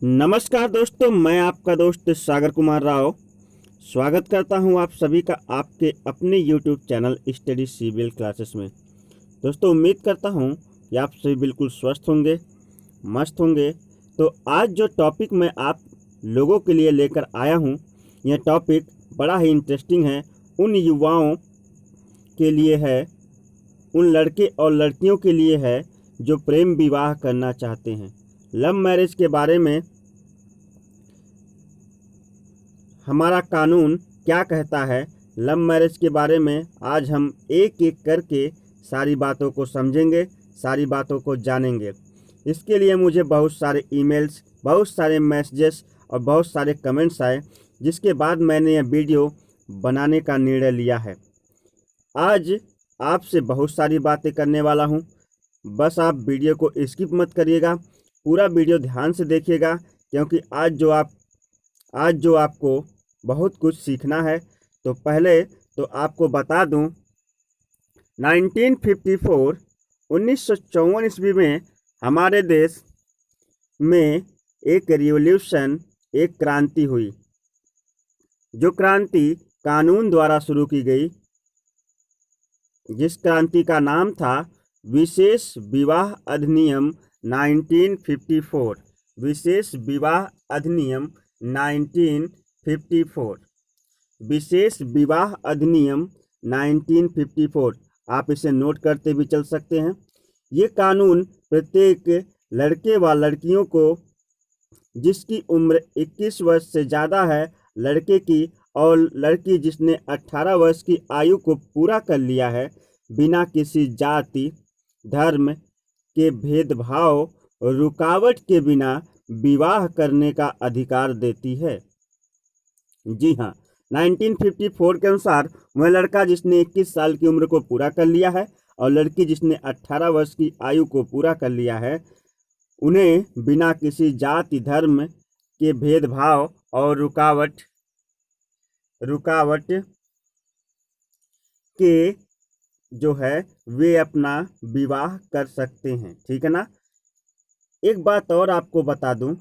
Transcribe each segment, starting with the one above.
नमस्कार दोस्तों, मैं आपका दोस्त सागर कुमार राव स्वागत करता हूं आप सभी का आपके अपने YouTube channel study civil classes में। दोस्तों, उम्मीद करता हूं कि आप सभी बिल्कुल स्वस्थ होंगे, मस्त होंगे। तो आज जो टॉपिक मैं आप लोगों के लिए लेकर आया हूं, यह टॉपिक बड़ा ही इंटरेस्टिंग है। उन युवाओं के लिए है, उन लड़के और लड़कियों के लिए है जो प्रेम विवाह करना चाहते हैं। लव मैरिज के बारे में हमारा कानून क्या कहता है, लव मैरिज के बारे में आज हम एक एक करके सारी बातों को समझेंगे, सारी बातों को जानेंगे। इसके लिए मुझे बहुत सारे ईमेल्स, बहुत सारे मैसेजेस और बहुत सारे कमेंट्स आए, जिसके बाद मैंने यह वीडियो बनाने का निर्णय लिया है। आज आपसे बहुत सारी बातें करने वाला हूं, बस आप वीडियो को स्किप मत करिएगा, पूरा वीडियो ध्यान से देखिएगा, क्योंकि आज जो आपको बहुत कुछ सीखना है। तो पहले तो आपको बता दूं, 1954 1954 ईस्वी में हमारे देश में एक रिवॉल्यूशन, एक क्रांति हुई, जो क्रांति कानून द्वारा शुरू की गई, जिस क्रांति का नाम था विशेष विवाह अधिनियम 1954। विशेष विवाह अधिनियम 1954। विशेष विवाह अधिनियम 1954। आप इसे नोट करते भी चल सकते हैं। ये कानून प्रत्येक लड़के व लड़कियों को जिसकी उम्र 21 वर्ष से ज़्यादा है, लड़के की, और लड़की जिसने 18 वर्ष की आयु को पूरा कर लिया है, बिना किसी जाति धर्म के भेदभाव रुकावट के बिना विवाह करने का अधिकार देती है। जी हाँ, 1954 के अनुसार वह लड़का जिसने 21 साल की उम्र को पूरा कर लिया है और लड़की जिसने 18 वर्ष की आयु को पूरा कर लिया है, उन्हें बिना किसी जाति धर्म के भेदभाव और रुकावट के जो है वे अपना विवाह कर सकते हैं। ठीक है ना। एक बात और आपको बता दूं,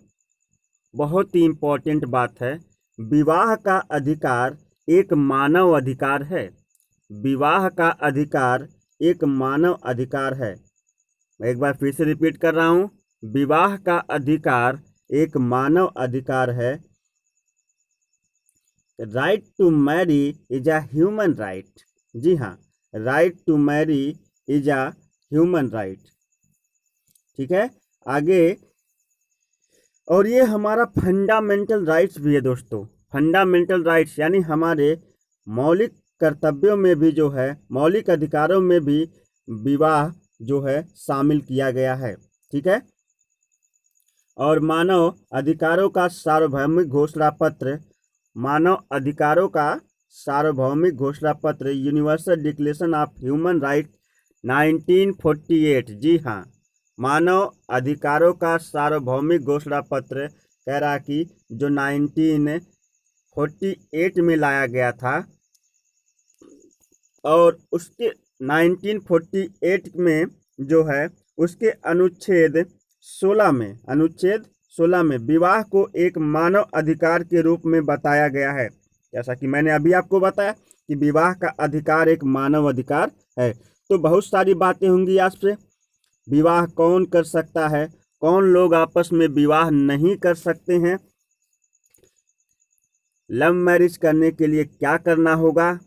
बहुत ही इम्पोर्टेंट बात है। विवाह का अधिकार एक मानव अधिकार है। विवाह का अधिकार एक मानव अधिकार है। मैं एक बार फिर से रिपीट कर रहा हूं, विवाह का अधिकार एक मानव अधिकार है। Right to marry is a human right. जी हाँ, right to marry is a human right. ठीक है, आगे। और ये हमारा फंडामेंटल राइट्स भी है दोस्तों। फंडामेंटल राइट्स यानी हमारे मौलिक कर्तव्यों में भी जो है, मौलिक अधिकारों में भी विवाह जो है शामिल किया गया है। ठीक है। और मानव अधिकारों का सार्वभौमिक घोषणा पत्र, मानव अधिकारों का सार्वभौमिक घोषणा पत्र, universal declaration of human right 1948। जी हाँ, मानव अधिकारों का सार्वभौमिक घोषणा पत्र कह रहा कि जो 1948 में लाया गया था, और उसके 1948 में जो है उसके अनुच्छेद 16 में विवाह को एक मानव अधिकार के रूप में बताया गया है। जैसा कि मैंने अभी आपको बताया कि विवाह का अधिकार एक मानव अधिकार है। तो बहुत सारी बातें होंगी आपसे, विवाह कौन कर सकता है, कौन लोग आपस में विवाह नहीं कर सकते हैं, लव मैरिज करने के लिए क्या करना होगा,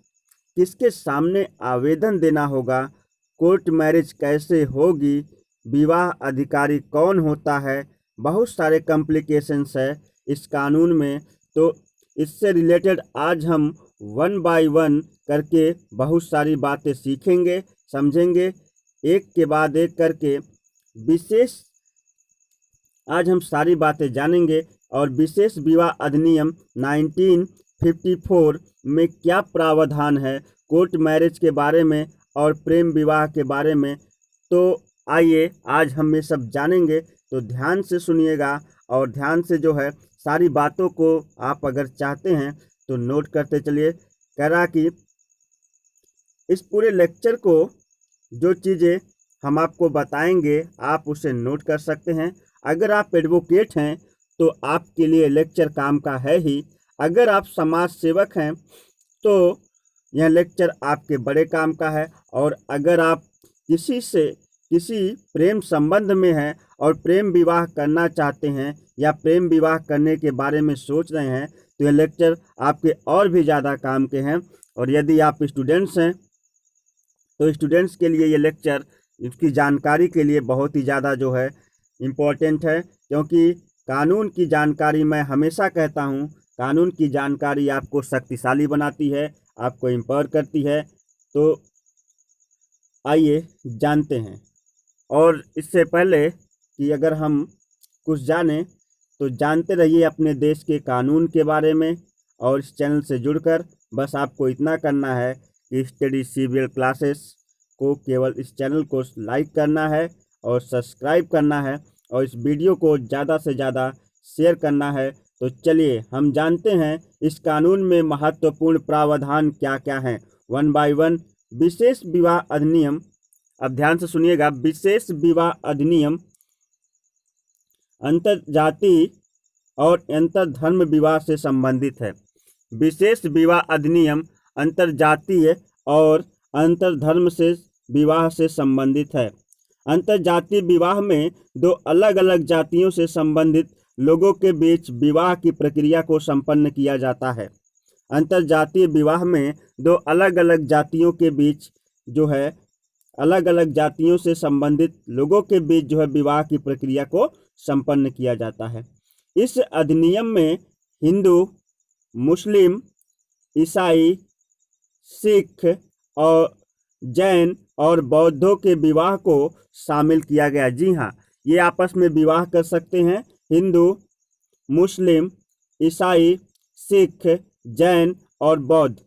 किसके सामने आवेदन देना होगा, कोर्ट मैरिज कैसे होगी, विवाह अधिकारी कौन होता है, बहुत सारे कॉम्प्लिकेशंस है इस कानून में। तो इससे रिलेटेड आज हम 1 बाय 1 करके बहुत सारी बातें सीखेंगे, समझेंगे, एक के बाद एक करके विशेष आज हम सारी बातें जानेंगे। और विशेष विवाह अधिनियम 1954 में क्या प्रावधान है कोर्ट मैरिज के बारे में और प्रेम विवाह के बारे में। तो आइए आज हम ये सब जानेंगे। तो ध्यान से सुनिएगा और ध्यान से जो है सारी बातों को आप अगर चाहते हैं तो नोट करते चलिए। कह रहा कि इस पूरे लेक्चर को जो चीज़ें हम आपको बताएंगे आप उसे नोट कर सकते हैं। अगर आप एडवोकेट हैं तो आपके लिए लेक्चर काम का है ही। अगर आप समाज सेवक हैं तो यह लेक्चर आपके बड़े काम का है। और अगर आप किसी प्रेम संबंध में हैं और प्रेम विवाह करना चाहते हैं या प्रेम विवाह करने के बारे में सोच रहे हैं तो यह लेक्चर आपके और भी ज़्यादा काम के हैं। और यदि आप स्टूडेंट्स हैं तो स्टूडेंट्स के लिए ये लेक्चर इसकी जानकारी के लिए बहुत ही ज़्यादा जो है इम्पोर्टेंट है, क्योंकि कानून की जानकारी, मैं हमेशा कहता हूँ, कानून की जानकारी आपको शक्तिशाली बनाती है, आपको एम्पावर करती है। तो आइए जानते हैं। और इससे पहले कि अगर हम कुछ जानें तो जानते रहिए अपने देश के कानून के बारे में। और इस चैनल से जुड़कर बस आपको इतना करना है कि स्टडी सीबीएल क्लासेस को केवल इस चैनल को लाइक करना है और सब्सक्राइब करना है और इस वीडियो को ज़्यादा से ज़्यादा शेयर करना है। तो चलिए हम जानते हैं इस कानून में महत्वपूर्ण प्रावधान क्या क्या हैं, वन बाय वन। विशेष विवाह अधिनियम, अब ध्यान से सुनिएगा। विशेष विवाह अधिनियम अंतरजातीय और अंतरधर्म विवाह से संबंधित है। विशेष विवाह अधिनियम अंतरजातीय और अंतरधर्म से विवाह से संबंधित है। अंतरजातीय विवाह में दो अलग अलग जातियों से संबंधित लोगों के बीच विवाह की प्रक्रिया को संपन्न किया जाता है। अंतरजातीय विवाह में दो अलग अलग जातियों के बीच जो है अलग अलग जातियों से संबंधित लोगों के बीच जो है विवाह की प्रक्रिया को संपन्न किया जाता है। इस अधिनियम में हिंदू, मुस्लिम, ईसाई, सिख और जैन और बौद्धों के विवाह को शामिल किया गया। जी हाँ, ये आपस में विवाह कर सकते हैं। हिंदू, मुस्लिम, ईसाई, सिख, जैन और बौद्ध,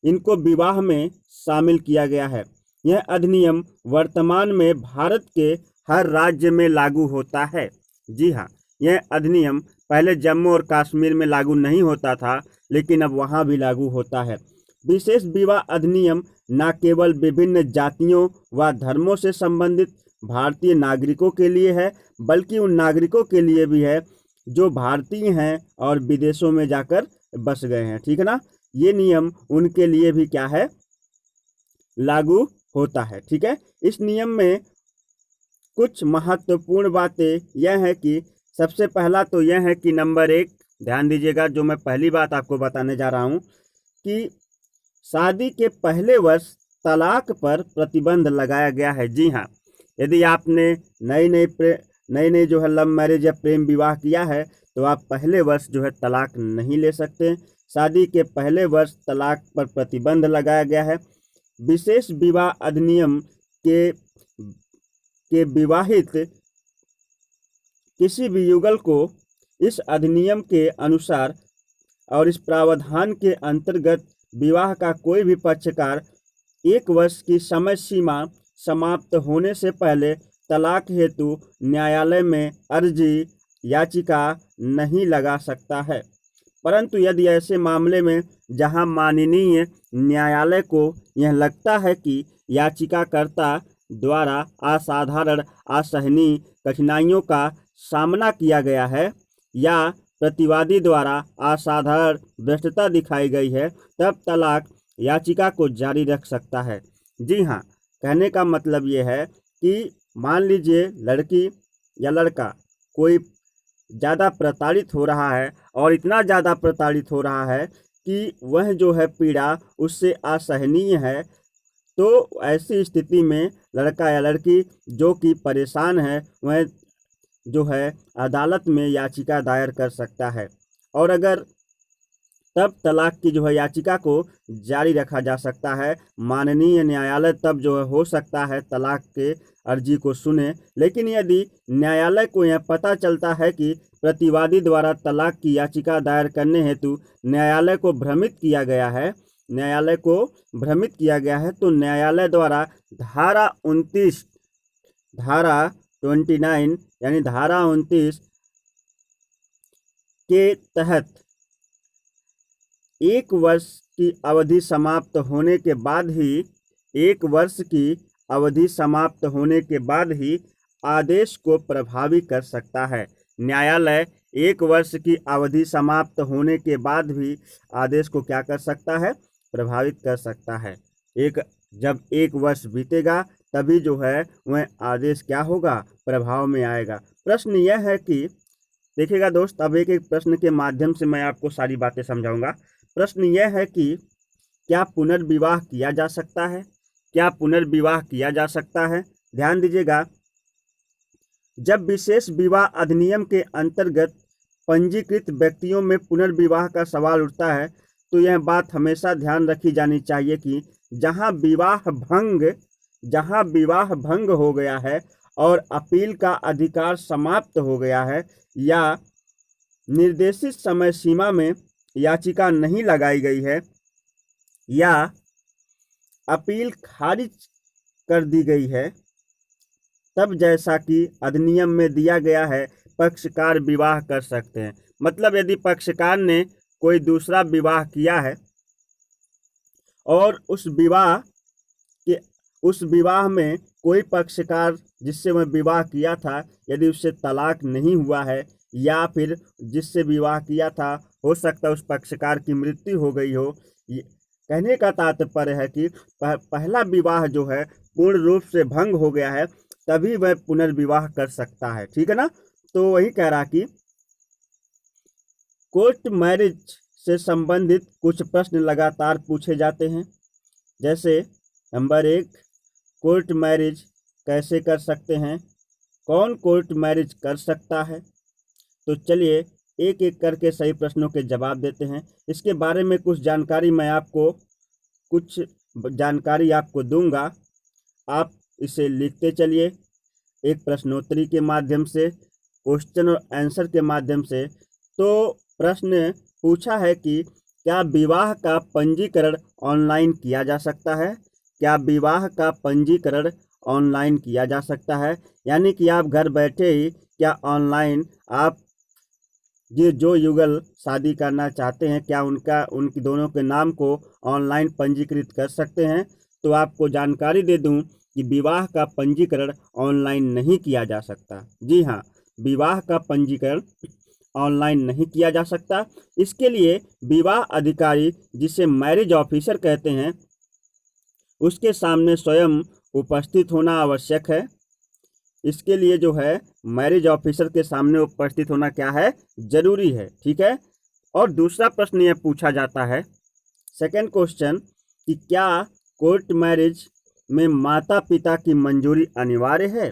इनको विवाह में शामिल किया गया है। यह अधिनियम वर्तमान में भारत के हर राज्य में लागू होता है। जी हाँ, यह अधिनियम पहले जम्मू और कश्मीर में लागू नहीं होता था, लेकिन अब वहाँ भी लागू होता है। विशेष विवाह अधिनियम न केवल विभिन्न जातियों व धर्मों से संबंधित भारतीय नागरिकों के लिए है, बल्कि उन नागरिकों के लिए भी है जो भारतीय हैं और विदेशों में जाकर बस गए हैं। ठीक है ना, ये नियम उनके लिए भी क्या है, लागू होता है। ठीक है, इस नियम में कुछ महत्वपूर्ण बातें यह है कि सबसे पहला तो यह है कि नंबर 1, ध्यान दीजिएगा, जो मैं पहली बात आपको बताने जा रहा हूँ कि शादी के पहले वर्ष तलाक पर प्रतिबंध लगाया गया है। जी हाँ, यदि आपने नई नई जो है लव मैरिज या प्रेम विवाह किया है तो आप पहले वर्ष जो है तलाक नहीं ले सकते। शादी के पहले वर्ष तलाक पर प्रतिबंध लगाया गया है। विशेष विवाह अधिनियम के विवाहित किसी भी युगल को इस अधिनियम के अनुसार और इस प्रावधान के अंतर्गत विवाह का कोई भी पक्षकार 1 वर्ष की समय सीमा समाप्त होने से पहले तलाक हेतु न्यायालय में अर्जी याचिका नहीं लगा सकता है। परंतु यदि ऐसे मामले में जहां माननीय न्यायालय को यह लगता है कि याचिकाकर्ता द्वारा असाधारण असहनीय कठिनाइयों का सामना किया गया है या प्रतिवादी द्वारा असाधारण भ्रष्टता दिखाई गई है, तब तलाक याचिका को जारी रख सकता है। जी हाँ, कहने का मतलब ये है कि मान लीजिए लड़की या लड़का कोई ज़्यादा प्रताड़ित हो रहा है और इतना ज़्यादा प्रताड़ित हो रहा है कि वह जो है पीड़ा उससे असहनीय है, तो ऐसी स्थिति में लड़का या लड़की जो कि परेशान है वह जो है अदालत में याचिका दायर कर सकता है। और अगर तब तलाक की जो है याचिका को जारी रखा जा सकता है। माननीय न्यायालय तब जो है हो सकता है तलाक के अर्जी को सुने। लेकिन यदि न्यायालय को यह पता चलता है कि प्रतिवादी द्वारा तलाक की याचिका दायर करने हेतु न्यायालय को भ्रमित किया गया है, तो न्यायालय द्वारा धारा 29 यानी धारा 29 के तहत 1 वर्ष की अवधि समाप्त होने के बाद ही आदेश को प्रभावी कर सकता है। न्यायालय 1 वर्ष की अवधि समाप्त होने के बाद भी आदेश को क्या कर सकता है, प्रभावित कर सकता है। जब 1 वर्ष बीतेगा तभी जो है वह आदेश क्या होगा, प्रभाव में आएगा। प्रश्न यह है कि देखिएगा दोस्त, अब एक एक प्रश्न के माध्यम से मैं आपको सारी बातें समझाऊंगा। प्रश्न यह है कि क्या पुनर्विवाह किया जा सकता है, क्या पुनर्विवाह किया जा सकता है। ध्यान दीजिएगा, जब विशेष विवाह अधिनियम के अंतर्गत पंजीकृत व्यक्तियों में पुनर्विवाह का सवाल उठता है तो यह बात हमेशा ध्यान रखी जानी चाहिए कि जहां विवाह भंग हो गया है और अपील का अधिकार समाप्त हो गया है या निर्देशित समय सीमा में याचिका नहीं लगाई गई है या अपील खारिज कर दी गई है, तब जैसा कि अधिनियम में दिया गया है पक्षकार विवाह कर सकते हैं। मतलब यदि पक्षकार ने कोई दूसरा विवाह किया है और उस विवाह में कोई पक्षकार जिससे वह विवाह किया था यदि उससे तलाक नहीं हुआ है या फिर जिससे विवाह किया था हो सकता है उस पक्षकार की मृत्यु हो गई हो, कहने का तात्पर्य है कि पहला विवाह जो है पूर्ण रूप से भंग हो गया है तभी वह पुनर्विवाह कर सकता है। ठीक है ना। तो वही कह रहा कि कोर्ट मैरिज से संबंधित कुछ प्रश्न लगातार पूछे जाते हैं। जैसे नंबर 1, कोर्ट मैरिज कैसे कर सकते हैं, कौन कोर्ट मैरिज कर सकता है। तो चलिए एक एक करके सही प्रश्नों के जवाब देते हैं। इसके बारे में कुछ जानकारी आपको दूंगा, आप इसे लिखते चलिए एक प्रश्नोत्तरी के माध्यम से, क्वेश्चन और आंसर के माध्यम से। तो प्रश्न पूछा है कि क्या विवाह का पंजीकरण ऑनलाइन किया जा सकता है, क्या विवाह का पंजीकरण ऑनलाइन किया जा सकता है। यानी कि आप घर बैठे ही क्या ऑनलाइन आप ये जो युगल शादी करना चाहते हैं क्या उनकी दोनों के नाम को ऑनलाइन पंजीकृत कर सकते हैं। तो आपको जानकारी दे दूं कि विवाह का पंजीकरण ऑनलाइन नहीं किया जा सकता। जी हाँ, विवाह का पंजीकरण ऑनलाइन नहीं किया जा सकता। इसके लिए विवाह अधिकारी, जिसे मैरिज ऑफिसर कहते हैं, उसके सामने स्वयं उपस्थित होना आवश्यक है। इसके लिए जो है मैरिज ऑफिसर के सामने उपस्थित होना क्या है, जरूरी है। ठीक है। और दूसरा प्रश्न यह पूछा जाता है, सेकंड क्वेश्चन, कि क्या कोर्ट मैरिज में माता पिता की मंजूरी अनिवार्य है।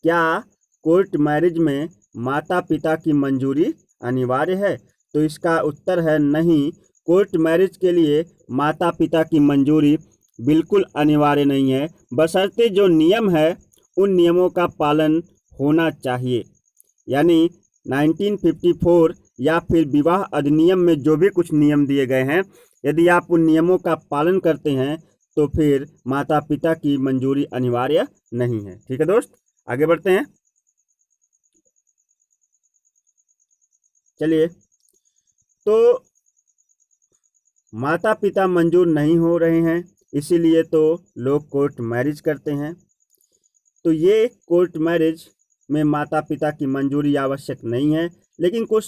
क्या कोर्ट मैरिज में माता पिता की मंजूरी अनिवार्य है। तो इसका उत्तर है नहीं। कोर्ट मैरिज के लिए माता पिता की मंजूरी बिल्कुल अनिवार्य नहीं है, बशर्ते जो नियम है उन नियमों का पालन होना चाहिए। यानी 1954 या फिर विवाह अधिनियम में जो भी कुछ नियम दिए गए हैं, यदि आप उन नियमों का पालन करते हैं तो फिर माता पिता की मंजूरी अनिवार्य नहीं है। ठीक है दोस्त, आगे बढ़ते हैं। चलिए, तो माता पिता मंजूर नहीं हो रहे हैं, इसीलिए तो लोग कोर्ट मैरिज करते हैं। तो ये कोर्ट मैरिज में माता पिता की मंजूरी आवश्यक नहीं है, लेकिन कुछ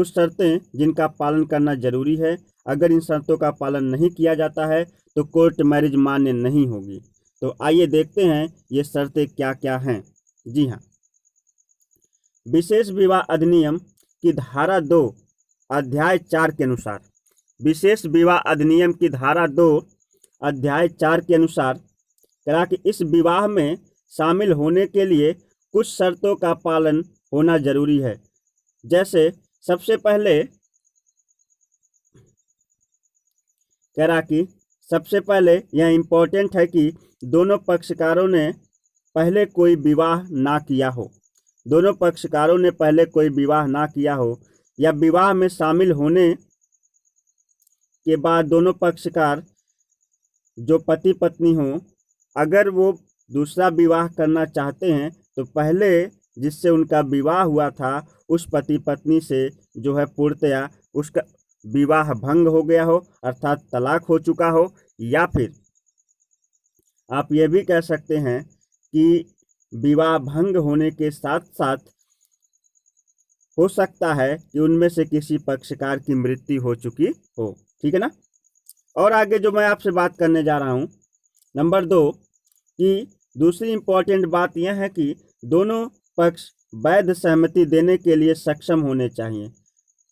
शर्तें जिनका पालन करना जरूरी है। अगर इन शर्तों का पालन नहीं किया जाता है तो कोर्ट मैरिज मान्य नहीं होगी। तो आइए देखते हैं ये शर्तें क्या क्या हैं। जी हाँ, विशेष विवाह अधिनियम की धारा 2 अध्याय 4 के अनुसार, विशेष विवाह अधिनियम की धारा 2 अध्याय 4 के अनुसार कहा कि इस विवाह में शामिल होने के लिए कुछ शर्तों का पालन होना जरूरी है। जैसे सबसे पहले कह रहा कि सबसे पहले यह इम्पोर्टेंट है कि दोनों पक्षकारों ने पहले कोई विवाह ना किया हो। दोनों पक्षकारों ने पहले कोई विवाह ना किया हो, या विवाह में शामिल होने के बाद दोनों पक्षकार जो पति पत्नी हो, अगर वो दूसरा विवाह करना चाहते हैं तो पहले जिससे उनका विवाह हुआ था उस पति पत्नी से जो है पूर्णतया उसका विवाह भंग हो गया हो, अर्थात तलाक हो चुका हो। या फिर आप ये भी कह सकते हैं कि विवाह भंग होने के साथ साथ हो सकता है कि उनमें से किसी पक्षकार की मृत्यु हो चुकी हो। ठीक है ना। और आगे जो मैं आपसे बात करने जा रहा हूँ, नंबर 2 कि दूसरी इम्पोर्टेंट बात यह है कि दोनों पक्ष वैध सहमति देने के लिए सक्षम होने चाहिए,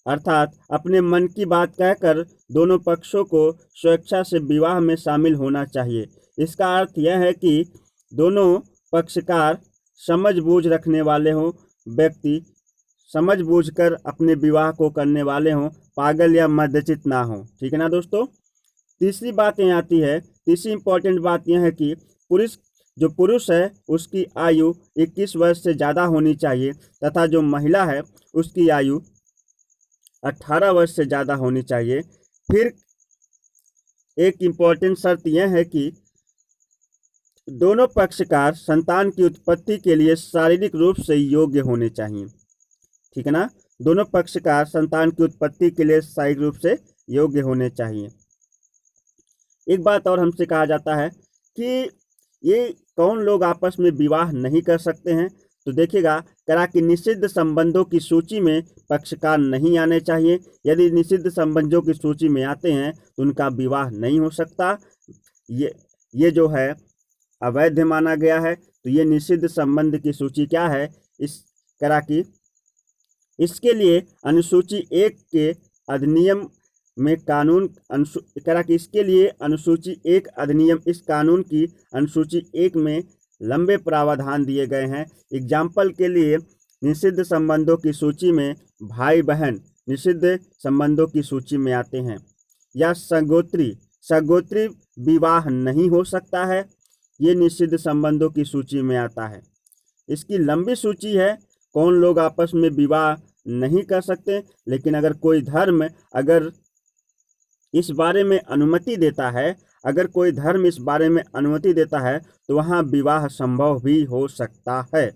अर्थात अपने मन की बात कहकर दोनों पक्षों को स्वेच्छा से विवाह में शामिल होना चाहिए। इसका अर्थ यह है कि दोनों पक्षकार समझबूझ रखने वाले हों, व्यक्ति समझबूझकर अपने विवाह को करने वाले हों, पागल या मध्यचित ना हो। ठीक है ना दोस्तों। तीसरी बात यहाँ आती है, तीसरी इंपॉर्टेंट बात यह है कि पुरुष है उसकी आयु 21 वर्ष से ज़्यादा होनी चाहिए तथा जो महिला है उसकी आयु 18 वर्ष से ज़्यादा होनी चाहिए। फिर एक इम्पॉर्टेंट शर्त यह है कि दोनों पक्षकार संतान की उत्पत्ति के लिए शारीरिक रूप से योग्य होने चाहिए। ठीक है ना। दोनों पक्षकार संतान की उत्पत्ति के लिए शारीरिक रूप से योग्य होने चाहिए। एक बात और हमसे कहा जाता है कि ये कौन लोग आपस में विवाह नहीं कर सकते हैं, तो देखिएगा करा कि निषिद्ध संबंधों की सूची में पक्षकार नहीं आने चाहिए। यदि निषिद्ध संबंधों की सूची में आते हैं तो उनका विवाह नहीं हो सकता। ये जो है अवैध माना गया है। तो ये निषिद्ध संबंध की सूची क्या है, इस करा कि इसके लिए अनुसूची 1 के अधिनियम में कानून करा कि इसके लिए अनुसूची 1 अधिनियम इस कानून की अनुसूची 1 में लंबे प्रावधान दिए गए हैं। एग्जाम्पल के लिए निषिद्ध संबंधों की सूची में भाई बहन निषिद्ध संबंधों की सूची में आते हैं, या सगोत्री विवाह नहीं हो सकता है, ये निषिद्ध संबंधों की सूची में आता है। इसकी लंबी सूची है कौन लोग आपस में विवाह नहीं कर सकते, लेकिन अगर कोई धर्म अगर इस बारे में अनुमति देता है, अगर कोई धर्म इस बारे में अनुमति देता है तो वहाँ विवाह संभव भी हो सकता है।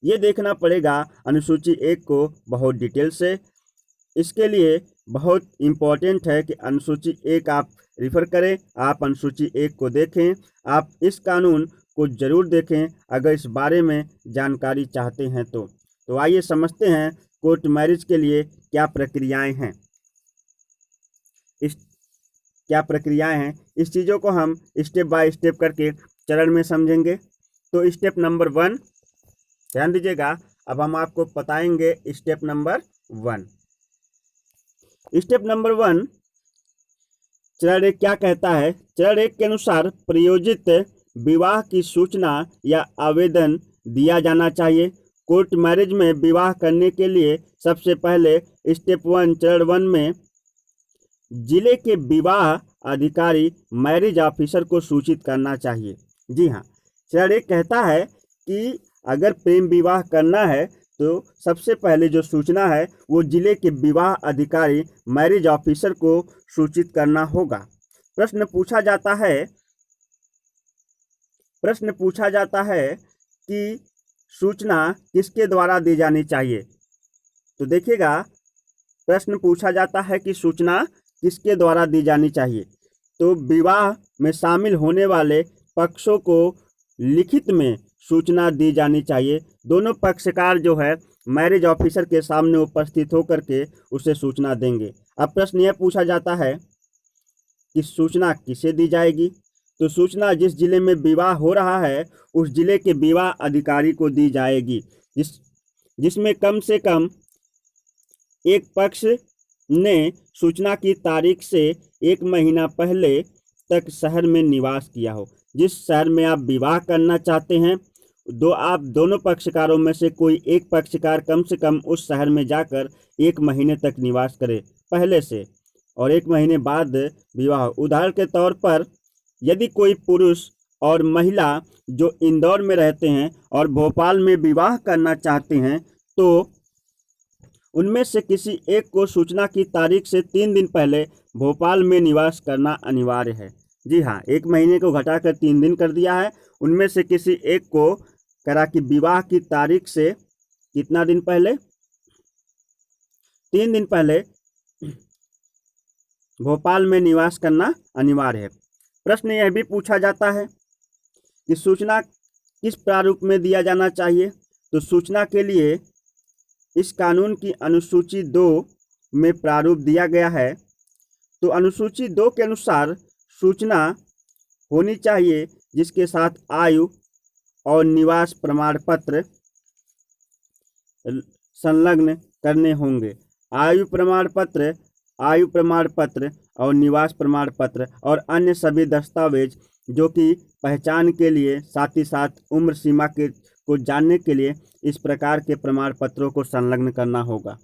ये देखना पड़ेगा अनुसूची 1 को बहुत डिटेल से। इसके लिए बहुत इम्पोर्टेंट है कि अनुसूची 1 आप रिफ़र करें, आप अनुसूची 1 को देखें, आप इस कानून को ज़रूर देखें अगर इस बारे में जानकारी चाहते हैं तो आइए समझते हैं कोर्ट मैरिज के लिए क्या प्रक्रियाएं हैं। इस चीज़ों को हम स्टेप बाय स्टेप करके चरण में समझेंगे। तो स्टेप नंबर 1 ध्यान दीजिएगा, अब हम आपको बताएंगे स्टेप नंबर 1। स्टेप नंबर 1 चरण 1 क्या कहता है। चरण 1 के अनुसार प्रयोजित विवाह की सूचना या आवेदन दिया जाना चाहिए। कोर्ट मैरिज में विवाह करने के लिए सबसे पहले स्टेप 1 चरण 1 में जिले के विवाह अधिकारी मैरिज ऑफिसर को सूचित करना चाहिए। जी हाँ, चरण 1 कहता है कि अगर प्रेम विवाह करना है तो सबसे पहले जो सूचना है वो जिले के विवाह अधिकारी मैरिज ऑफिसर को सूचित करना होगा। प्रश्न पूछा जाता है कि सूचना किसके द्वारा दी जानी चाहिए। तो देखिएगा प्रश्न पूछा जाता है कि सूचना किसके द्वारा दी जानी चाहिए। तो विवाह में शामिल होने वाले पक्षों को लिखित में सूचना दी जानी चाहिए। दोनों पक्षकार जो है मैरिज ऑफिसर के सामने उपस्थित होकर के उसे सूचना देंगे। अब प्रश्न यह पूछा जाता है कि सूचना किसे दी जाएगी। तो सूचना जिस जिले में विवाह हो रहा है उस जिले के विवाह अधिकारी को दी जाएगी, जिसमें कम से कम एक पक्ष ने सूचना की तारीख से 1 महीना पहले तक शहर में निवास किया हो। जिस शहर में आप विवाह करना चाहते हैं आप दोनों पक्षकारों में से कोई एक पक्षकार कम से कम उस शहर में जाकर 1 महीने तक निवास करे पहले से, और 1 महीने बाद विवाह। उदाहरण के तौर पर यदि कोई पुरुष और महिला जो इंदौर में रहते हैं और भोपाल में विवाह करना चाहते हैं तो उनमें से किसी एक को सूचना की तारीख से 3 दिन पहले भोपाल में निवास करना अनिवार्य है। जी हाँ, 1 महीने को घटाकर 3 दिन कर दिया है। उनमें से किसी एक को करा कि विवाह की तारीख से कितना दिन पहले, 3 दिन पहले भोपाल में निवास करना अनिवार्य है। प्रश्न यह भी पूछा जाता है कि सूचना किस प्रारूप में दिया जाना चाहिए। तो सूचना के लिए इस कानून की अनुसूची 2 में प्रारूप दिया गया है। तो अनुसूची 2 के अनुसार सूचना होनी चाहिए जिसके साथ आयु और निवास प्रमाण पत्र संलग्न करने होंगे। आयु प्रमाण पत्र और निवास प्रमाण पत्र और अन्य सभी दस्तावेज जो कि पहचान के लिए, साथ ही साथ उम्र सीमा को जानने के लिए इस प्रकार के प्रमाण पत्रों को संलग्न करना होगा।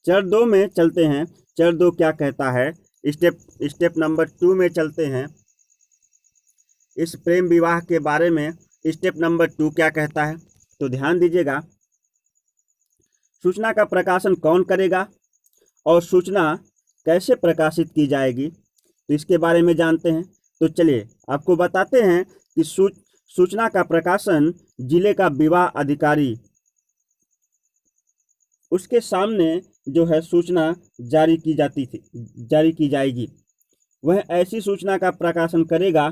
चरण 2 में चलते हैं। चरण 2 क्या कहता है? स्टेप नंबर 2 में चलते हैं। इस प्रेम विवाह के बारे में स्टेप नंबर 2 क्या कहता है, तो ध्यान दीजिएगा। सूचना का प्रकाशन कौन करेगा और सूचना कैसे प्रकाशित की जाएगी, तो इसके बारे में जानते हैं। तो चलिए आपको बताते हैं कि सूचना का प्रकाशन जिले का विवाह अधिकारी उसके सामने जो है सूचना जारी की जाएगी। वह ऐसी सूचना का प्रकाशन करेगा,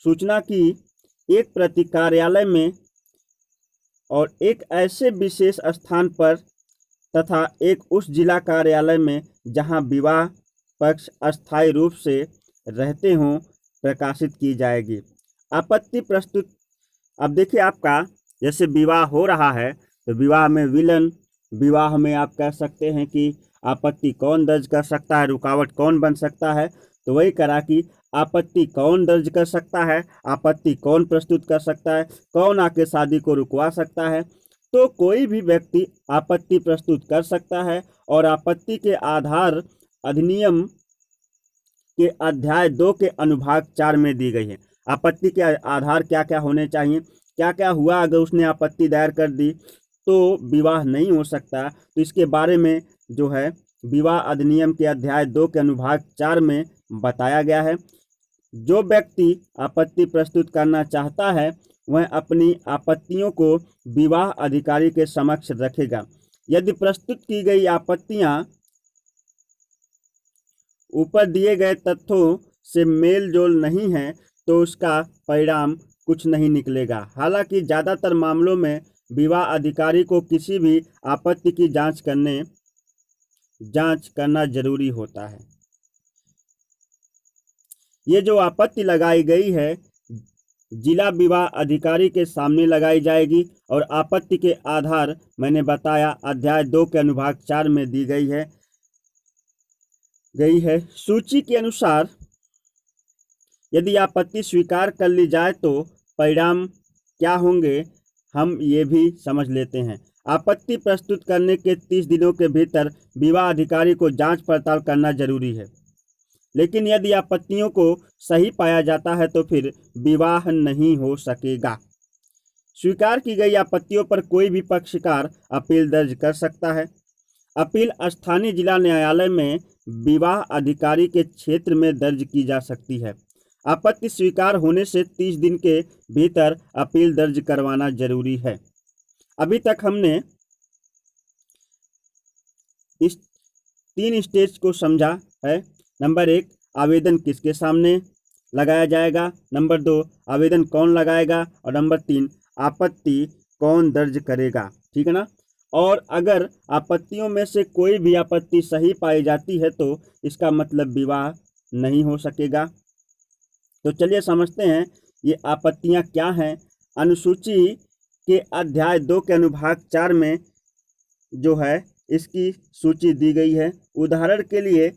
सूचना की एक प्रति कार्यालय में और एक ऐसे विशेष स्थान पर तथा एक उस जिला कार्यालय में जहां विवाह पक्ष अस्थायी रूप से रहते हों प्रकाशित की जाएगी। आपत्ति प्रस्तुत, अब देखिए आपका जैसे विवाह हो रहा है तो विवाह में विलन, विवाह में आप कह सकते हैं कि आपत्ति कौन दर्ज कर सकता है, रुकावट कौन बन सकता है, तो वही करा कि आपत्ति कौन दर्ज कर सकता है, आपत्ति कौन प्रस्तुत कर सकता है, कौन आके शादी को रुकवा सकता है। तो कोई भी व्यक्ति आपत्ति प्रस्तुत कर सकता है और आपत्ति के आधार अधिनियम के अध्याय 2 के अनुभाग 4 में दी गई है। आपत्ति के आधार क्या क्या होने चाहिए, क्या क्या हुआ अगर उसने आपत्ति दायर कर दी तो विवाह नहीं हो सकता। तो इसके बारे में जो है विवाह अधिनियम के अध्याय 2 के अनुभाग 4 में बताया गया है। जो व्यक्ति आपत्ति प्रस्तुत करना चाहता है वह अपनी आपत्तियों को विवाह अधिकारी के समक्ष रखेगा। यदि प्रस्तुत की गई आपत्तियां ऊपर दिए गए तथ्यों से मेल जोल नहीं है तो उसका परिणाम कुछ नहीं निकलेगा। हालांकि ज़्यादातर मामलों में विवाह अधिकारी को किसी भी आपत्ति की जांच करना जरूरी होता है। ये जो आपत्ति लगाई गई है जिला विवाह अधिकारी के सामने लगाई जाएगी और आपत्ति के आधार मैंने बताया अध्याय 2 के अनुभाग 4 में दी गई है। सूची के अनुसार यदि आपत्ति स्वीकार कर ली जाए तो परिणाम क्या होंगे हम ये भी समझ लेते हैं। आपत्ति प्रस्तुत करने के 30 दिनों के भीतर विवाह अधिकारी को जांच पड़ताल करना जरूरी है, लेकिन यदि आपत्तियों को सही पाया जाता है तो फिर विवाह नहीं हो सकेगा। स्वीकार की गई आपत्तियों पर कोई भी पक्षकार अपील दर्ज कर सकता है। अपील स्थानीय जिला न्यायालय में विवाह अधिकारी के क्षेत्र में दर्ज की जा सकती है। आपत्ति स्वीकार होने से 30 दिन के भीतर अपील दर्ज करवाना जरूरी है। अभी तक हमने इस 3 स्टेज को समझा है। नंबर 1, आवेदन किसके सामने लगाया जाएगा, नंबर 2, आवेदन कौन लगाएगा, और नंबर 3, आपत्ति कौन दर्ज करेगा। ठीक है ना। और अगर आपत्तियों में से कोई भी आपत्ति सही पाई जाती है तो इसका मतलब विवाह नहीं हो सकेगा। तो चलिए समझते हैं ये आपत्तियां क्या हैं। अनुसूची के अध्याय 2 के अनुभाग 4 में जो है इसकी सूची दी गई है। उदाहरण के लिए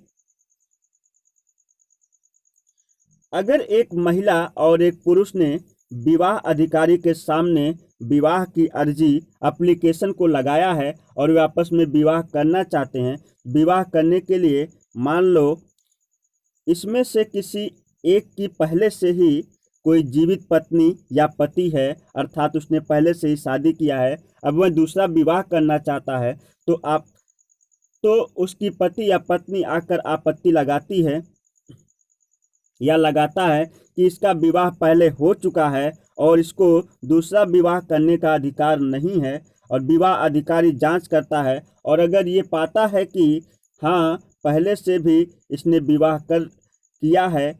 अगर एक महिला और एक पुरुष ने विवाह अधिकारी के सामने विवाह की अर्जी एप्लीकेशन को लगाया है और वे आपस में विवाह करना चाहते हैं, विवाह करने के लिए मान लो इसमें से किसी एक की पहले से ही कोई जीवित पत्नी या पति है, अर्थात उसने पहले से ही शादी किया है, अब वह दूसरा विवाह करना चाहता है तो उसकी पति या पत्नी आकर आपत्ति लगाती है या लगाता है कि इसका विवाह पहले हो चुका है और इसको दूसरा विवाह करने का अधिकार नहीं है, और विवाह अधिकारी जांच करता है और अगर ये पाता है कि हाँ पहले से भी इसने विवाह किया है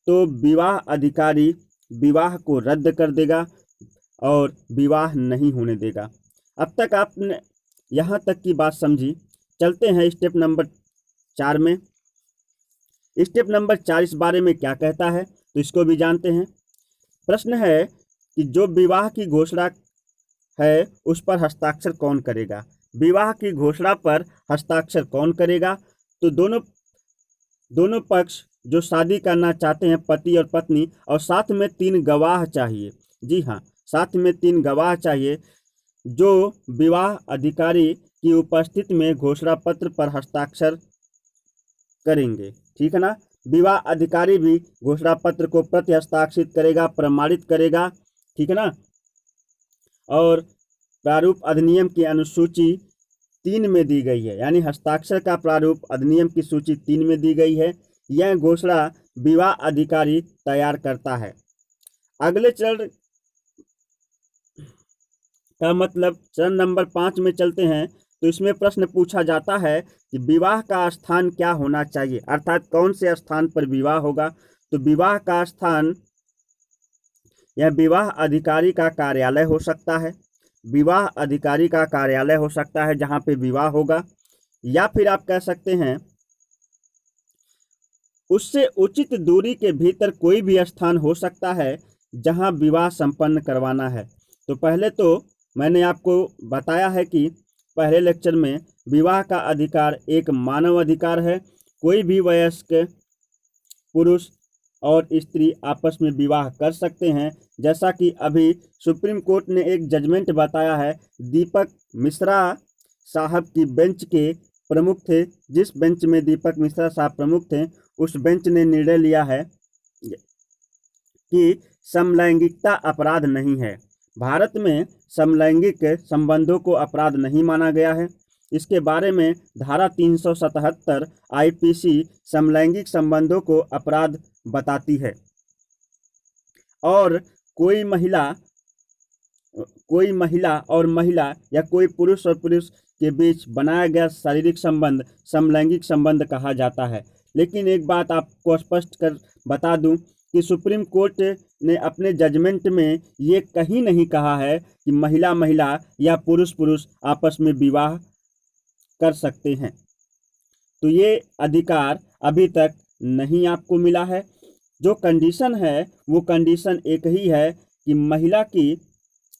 तो विवाह अधिकारी विवाह को रद्द कर देगा और विवाह नहीं होने देगा। अब तक आपने यहाँ तक की बात समझी। चलते हैं स्टेप नंबर 4 में। स्टेप नंबर 4 इस बारे में क्या कहता है, तो इसको भी जानते हैं। प्रश्न है कि जो विवाह की घोषणा है उस पर हस्ताक्षर कौन करेगा। विवाह की घोषणा पर हस्ताक्षर कौन करेगा, तो दोनों पक्ष जो शादी करना चाहते हैं, पति और पत्नी, और साथ में 3 गवाह चाहिए। जी हाँ, साथ में 3 गवाह चाहिए जो विवाह अधिकारी की उपस्थिति में घोषणा पत्र पर हस्ताक्षर करेंगे। ठीक है ना। विवाह अधिकारी भी घोषणा पत्र को प्रति हस्ताक्षरित करेगा, प्रमाणित करेगा। ठीक है ना। और प्रारूप अधिनियम की अनुसूची 3 में दी गई है, यानी हस्ताक्षर का प्रारूप अधिनियम की सूची 3 में दी गई है। यह घोषणा विवाह अधिकारी तैयार करता है। अगले चरण का मतलब चरण नंबर 5 में चलते हैं। तो इसमें प्रश्न पूछा जाता है कि विवाह का स्थान क्या होना चाहिए, अर्थात कौन से स्थान पर विवाह होगा। तो विवाह का स्थान यह विवाह अधिकारी का कार्यालय हो सकता है। विवाह अधिकारी का कार्यालय हो सकता है जहाँ पे विवाह होगा, या फिर आप कह सकते हैं उससे उचित दूरी के भीतर कोई भी स्थान हो सकता है जहाँ विवाह संपन्न करवाना है। तो पहले तो मैंने आपको बताया है कि पहले लेक्चर में विवाह का अधिकार एक मानव अधिकार है। कोई भी वयस्क पुरुष और स्त्री आपस में विवाह कर सकते हैं, जैसा कि अभी सुप्रीम कोर्ट ने एक जजमेंट बताया है। दीपक मिश्रा साहब की बेंच के प्रमुख थे, जिस बेंच में दीपक मिश्रा साहब प्रमुख थे, उस बेंच ने निर्णय लिया है कि समलैंगिकता अपराध नहीं है। भारत में समलैंगिक संबंधों को अपराध नहीं माना गया है। इसके बारे में धारा 377 आईपीसी समलैंगिक संबंधों को अपराध बताती है। और कोई महिला और महिला या कोई पुरुष और पुरुष के बीच बनाया गया शारीरिक संबंध समलैंगिक संबंध कहा जाता है। लेकिन एक बात आपको स्पष्ट कर बता दूं कि सुप्रीम कोर्ट ने अपने जजमेंट में ये कहीं नहीं कहा है कि महिला महिला या पुरुष पुरुष आपस में विवाह कर सकते हैं। तो ये अधिकार अभी तक नहीं आपको मिला है। जो कंडीशन है वो कंडीशन एक ही है कि महिला की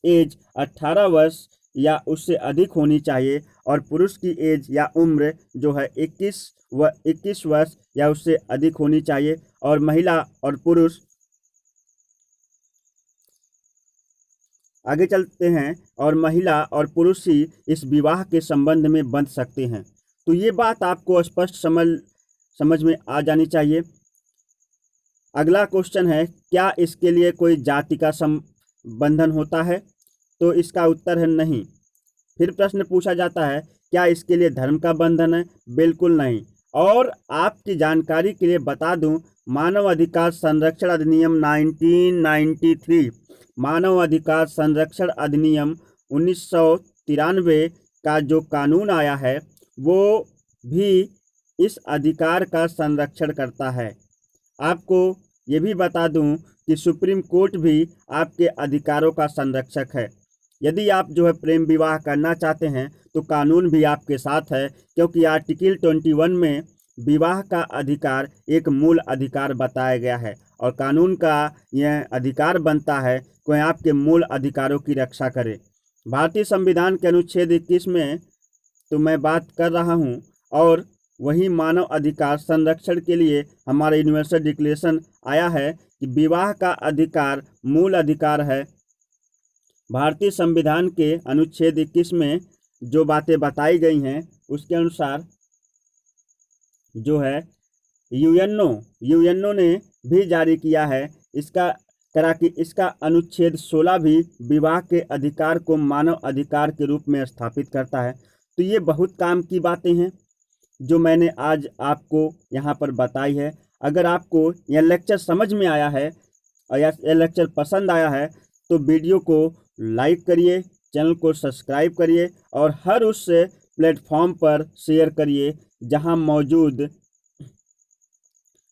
एज 18 वर्ष या उससे अधिक होनी चाहिए, और पुरुष की एज या उम्र जो है 21 वर्ष या उससे अधिक होनी चाहिए। और महिला और पुरुष, आगे चलते हैं, और महिला और पुरुष ही इस विवाह के संबंध में बंध सकते हैं। तो ये बात आपको स्पष्ट समझ में आ जानी चाहिए। अगला क्वेश्चन है, क्या इसके लिए कोई जाति का बंधन होता है? तो इसका उत्तर है नहीं। फिर प्रश्न पूछा जाता है, क्या इसके लिए धर्म का बंधन है? बिल्कुल नहीं। और आपकी जानकारी के लिए बता दूं, मानव अधिकार संरक्षण अधिनियम 1993, मानव अधिकार संरक्षण अधिनियम 1993 का जो कानून आया है वो भी इस अधिकार का संरक्षण करता है। आपको ये भी बता दूं कि सुप्रीम कोर्ट भी आपके अधिकारों का संरक्षक है। यदि आप जो है प्रेम विवाह करना चाहते हैं तो कानून भी आपके साथ है, क्योंकि आर्टिकल 21 में विवाह का अधिकार एक मूल अधिकार बताया गया है, और कानून का यह अधिकार बनता है कि आपके मूल अधिकारों की रक्षा करे। भारतीय संविधान के अनुच्छेद 21 में तो मैं बात कर रहा हूं, और वही मानव अधिकार संरक्षण के लिए हमारा यूनिवर्सल डिक्लेरेशन आया है कि विवाह का अधिकार मूल अधिकार है। भारतीय संविधान के अनुच्छेद 21 में जो बातें बताई गई हैं उसके अनुसार जो है यूएनओ ने भी जारी किया है इसका अनुच्छेद 16 भी विवाह के अधिकार को मानव अधिकार के रूप में स्थापित करता है। तो ये बहुत काम की बातें हैं जो मैंने आज आपको यहाँ पर बताई है। अगर आपको यह लेक्चर समझ में आया है और यह लेक्चर पसंद आया है तो वीडियो को लाइक करिए, चैनल को सब्सक्राइब करिए, और हर उस प्लेटफॉर्म पर शेयर करिए जहां मौजूद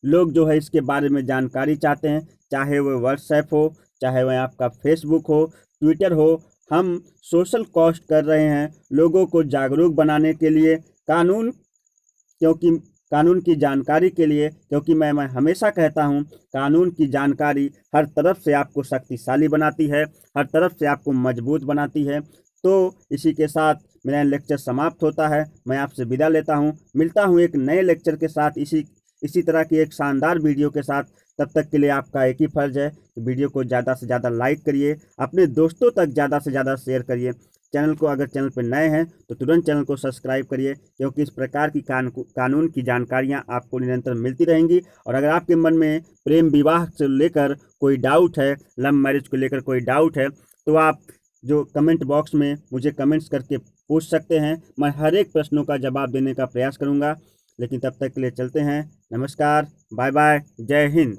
लोग जो है इसके बारे में जानकारी चाहते हैं, चाहे वह व्हाट्सएप हो, चाहे वह आपका फेसबुक हो, ट्विटर हो। हम सोशल कॉस्ट कर रहे हैं लोगों को जागरूक बनाने के लिए, कानून की जानकारी के लिए, क्योंकि मैं हमेशा कहता हूं कानून की जानकारी हर तरफ से आपको शक्तिशाली बनाती है, हर तरफ से आपको मजबूत बनाती है। तो इसी के साथ मेरा लेक्चर समाप्त होता है। मैं आपसे विदा लेता हूं, मिलता हूं एक नए लेक्चर के साथ, इसी तरह की एक शानदार वीडियो के साथ। तब तक के लिए आपका एक ही फर्ज है कि वीडियो को ज़्यादा से ज़्यादा लाइक करिए, अपने दोस्तों तक ज़्यादा से ज़्यादा शेयर करिए। अगर चैनल पर नए हैं तो तुरंत चैनल को सब्सक्राइब करिए, क्योंकि इस प्रकार की कानून की जानकारियां आपको निरंतर मिलती रहेंगी। और अगर आपके मन में प्रेम विवाह से लेकर कोई डाउट है, लव मैरिज को लेकर कोई डाउट है, तो आप जो कमेंट बॉक्स में मुझे कमेंट्स करके पूछ सकते हैं। मैं हर एक प्रश्नों का जवाब देने का प्रयास करूंगा। लेकिन तब तक के लिए चलते हैं। नमस्कार, बाय बाय, जय हिंद।